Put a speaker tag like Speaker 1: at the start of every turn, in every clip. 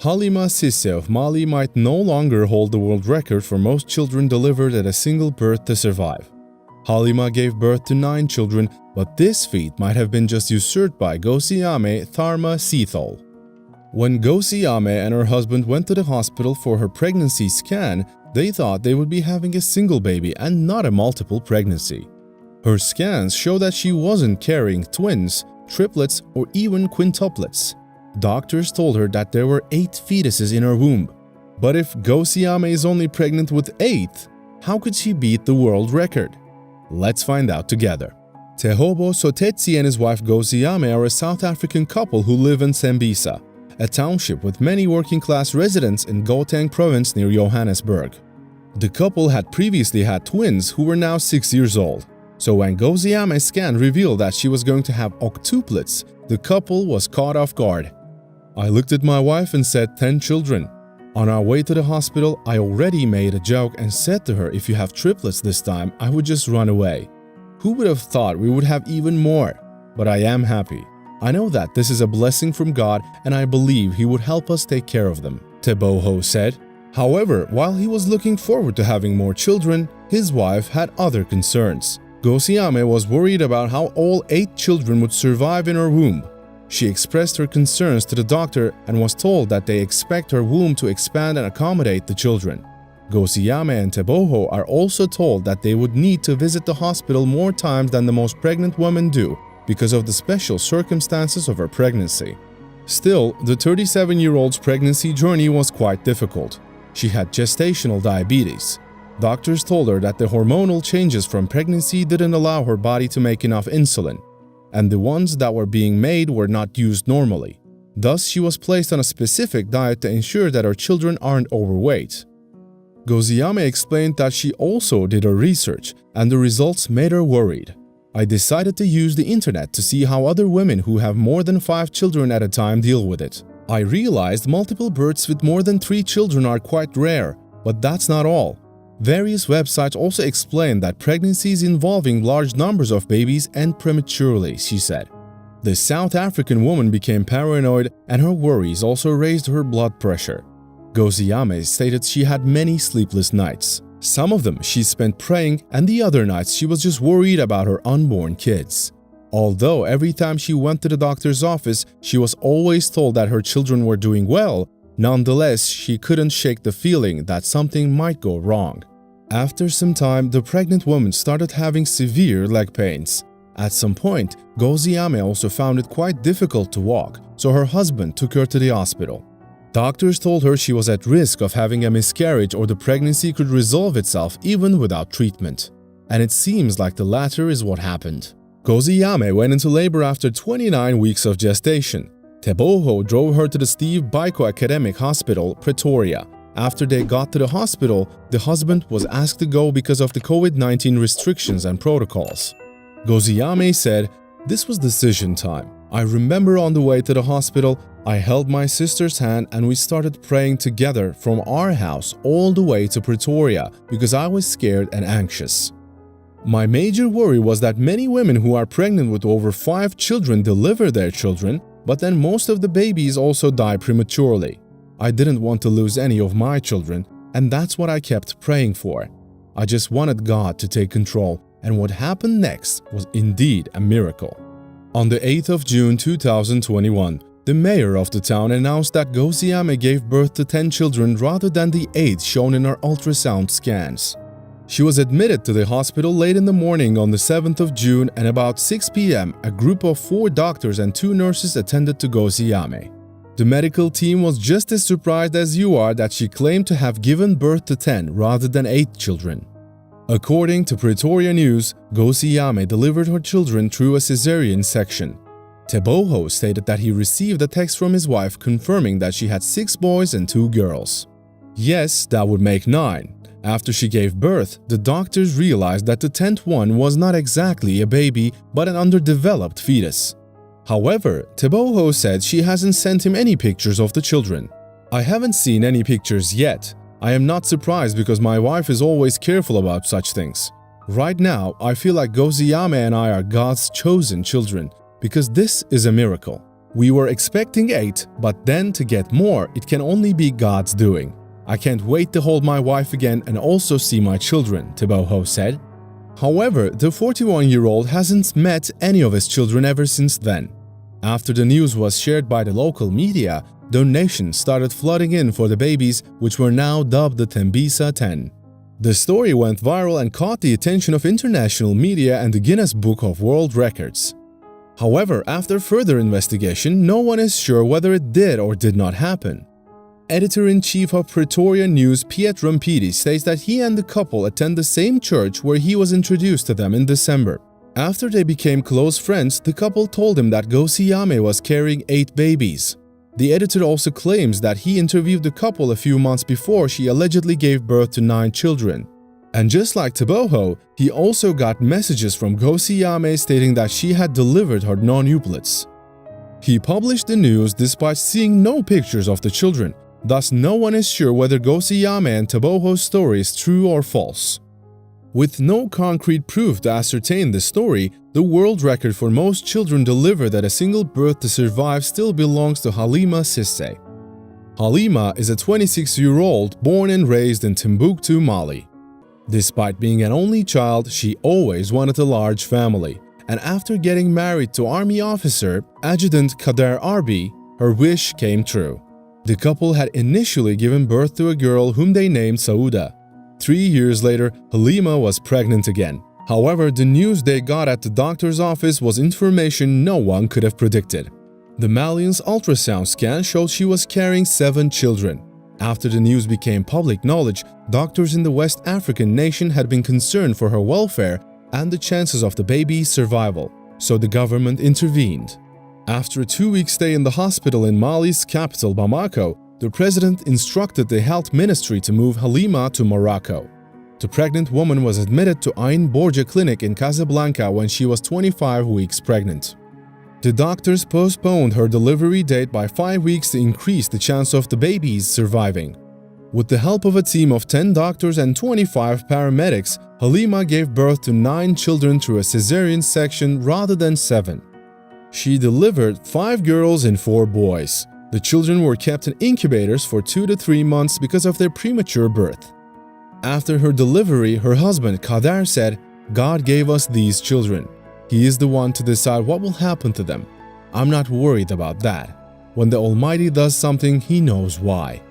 Speaker 1: Halima Cissé of Mali might no longer hold the world record for most children delivered at a single birth to survive. Halima gave birth to 9 children, but this feat might have been just usurped by Gosiyame Tharma Sithole. When Gosiyame and her husband went to the hospital for her pregnancy scan, they thought they would be having a single baby and not a multiple pregnancy. Her scans show that she wasn't carrying twins, triplets, or even quintuplets. Doctors told her that there were 8 fetuses in her womb. But if Gosiyame is only pregnant with 8, how could she beat the world record? Let's find out together. Tehobo Sotetsi and his wife Gosiyame are a South African couple who live in Tembisa, a township with many working-class residents in Gauteng province near Johannesburg. The couple had previously had twins who were now 6 years old. So when Gosiyame's scan revealed that she was going to have octuplets, the couple was caught off guard. I looked at my wife and said 10 children. On our way to the hospital, I already made a joke and said to her, if you have triplets this time, I would just run away. Who would have thought we would have even more? But I am happy. I know that this is a blessing from God and I believe He would help us take care of them, Teboho said. However, while he was looking forward to having more children, his wife had other concerns. Gosiyame was worried about how all 8 children would survive in her womb. She expressed her concerns to the doctor and was told that they expect her womb to expand and accommodate the children. Gosiyame and Teboho are also told that they would need to visit the hospital more times than the most pregnant women do because of the special circumstances of her pregnancy. Still, the 37-year-old's pregnancy journey was quite difficult. She had gestational diabetes. Doctors told her that the hormonal changes from pregnancy didn't allow her body to make enough insulin, and the ones that were being made were not used normally. Thus, she was placed on a specific diet to ensure that her children aren't overweight. Gosiyame explained that she also did her research, and the results made her worried. I decided to use the internet to see how other women who have more than 5 children at a time deal with it. I realized multiple births with more than 3 children are quite rare, but that's not all. Various websites also explain that pregnancies involving large numbers of babies end prematurely, she said. The South African woman became paranoid and her worries also raised her blood pressure. Gosiyame stated she had many sleepless nights. Some of them she spent praying and the other nights she was just worried about her unborn kids. Although every time she went to the doctor's office, she was always told that her children were doing well, nonetheless, she couldn't shake the feeling that something might go wrong. After some time, the pregnant woman started having severe leg pains. At some point, Gosiyame also found it quite difficult to walk, so her husband took her to the hospital. Doctors told her she was at risk of having a miscarriage or the pregnancy could resolve itself even without treatment. And it seems like the latter is what happened. Gosiyame went into labor after 29 weeks of gestation. Teboho drove her to the Steve Biko Academic Hospital, Pretoria. After they got to the hospital, the husband was asked to go because of the COVID-19 restrictions and protocols. Gosiyame said, "This was decision time. I remember on the way to the hospital, I held my sister's hand and we started praying together from our house all the way to Pretoria because I was scared and anxious. My major worry was that many women who are pregnant with over 5 children deliver their children, but then most of the babies also die prematurely. I didn't want to lose any of my children, and that's what I kept praying for. I just wanted God to take control, and what happened next was indeed a miracle." On the 8th of June 2021, the mayor of the town announced that Gosiyame gave birth to 10 children rather than the 8 shown in her ultrasound scans. She was admitted to the hospital late in the morning on the 7th of June, and about 6 p.m., a group of 4 doctors and 2 nurses attended to Gosiyame. The medical team was just as surprised as you are that she claimed to have given birth to 10 rather than 8 children. According to Pretoria News, Gosiyame delivered her children through a cesarean section. Teboho stated that he received a text from his wife confirming that she had 6 boys and 2 girls. Yes, that would make 9. After she gave birth, the doctors realized that the 10th one was not exactly a baby but an underdeveloped fetus. However, Teboho said she hasn't sent him any pictures of the children. "I haven't seen any pictures yet. I am not surprised because my wife is always careful about such things. Right now, I feel like Gosiyame and I are God's chosen children because this is a miracle. "We were expecting 8, but then to get more, it can only be God's doing. I can't wait to hold my wife again and also see my children," Teboho said. However, the 41-year-old hasn't met any of his children ever since then. After the news was shared by the local media, donations started flooding in for the babies, which were now dubbed the Tembisa 10. The story went viral and caught the attention of international media and the Guinness Book of World Records. However, after further investigation, no one is sure whether it did or did not happen. Editor-in-chief of Pretoria News Piet Rampidi states that he and the couple attend the same church where he was introduced to them in December. After they became close friends, the couple told him that Nkosi Yame was carrying 8 babies. The editor also claims that he interviewed the couple a few months before she allegedly gave birth to 9 children. And just like Teboho, he also got messages from Nkosi Yame stating that she had delivered her nonuplets. He published the news despite seeing no pictures of the children. Thus, no one is sure whether Nkosi Yame and Teboho's story is true or false. With no concrete proof to ascertain the story, the world record for most children delivered at a single birth to survive still belongs to Halima Cissé. Halima is a 26-year-old born and raised in Timbuktu, Mali. Despite being an only child, she always wanted a large family, and after getting married to Army officer Adjutant Kader Arbi, her wish came true. The couple had initially given birth to a girl whom they named Sauda. 3 years later, Halima was pregnant again. However, the news they got at the doctor's office was information no one could have predicted. The Malian's ultrasound scan showed she was carrying 7 children. After the news became public knowledge, doctors in the West African nation had been concerned for her welfare and the chances of the baby's survival, so the government intervened. After a 2-week stay in the hospital in Mali's capital, Bamako, the president instructed the health ministry to move Halima to Morocco. The pregnant woman was admitted to Ain Borja Clinic in Casablanca when she was 25 weeks pregnant. The doctors postponed her delivery date by 5 weeks to increase the chance of the baby's surviving. With the help of a team of 10 doctors and 25 paramedics, Halima gave birth to 9 children through a cesarean section rather than 7. She delivered 5 girls and 4 boys. The children were kept in incubators for 2 to 3 months because of their premature birth. After her delivery, her husband Kader said, "God gave us these children. He is the one to decide what will happen to them. I'm not worried about that. When the Almighty does something, He knows why."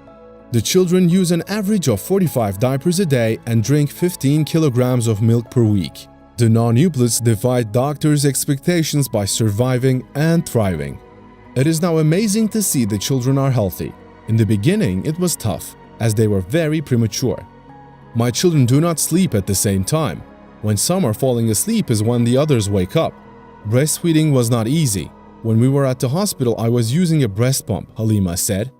Speaker 1: The children use an average of 45 diapers a day and drink 15 kilograms of milk per week. The nonuplets defied doctors' expectations by surviving and thriving. It is now amazing to see the children are healthy. In the beginning, it was tough, as they were very premature. My children do not sleep at the same time. When some are falling asleep is when the others wake up. Breastfeeding was not easy. When we were at the hospital, I was using a breast pump, Halima said.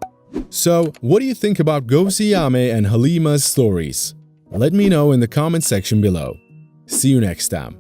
Speaker 1: So, what do you think about Nkosi Yame and Halima's stories? Let me know in the comment section below. See you next time.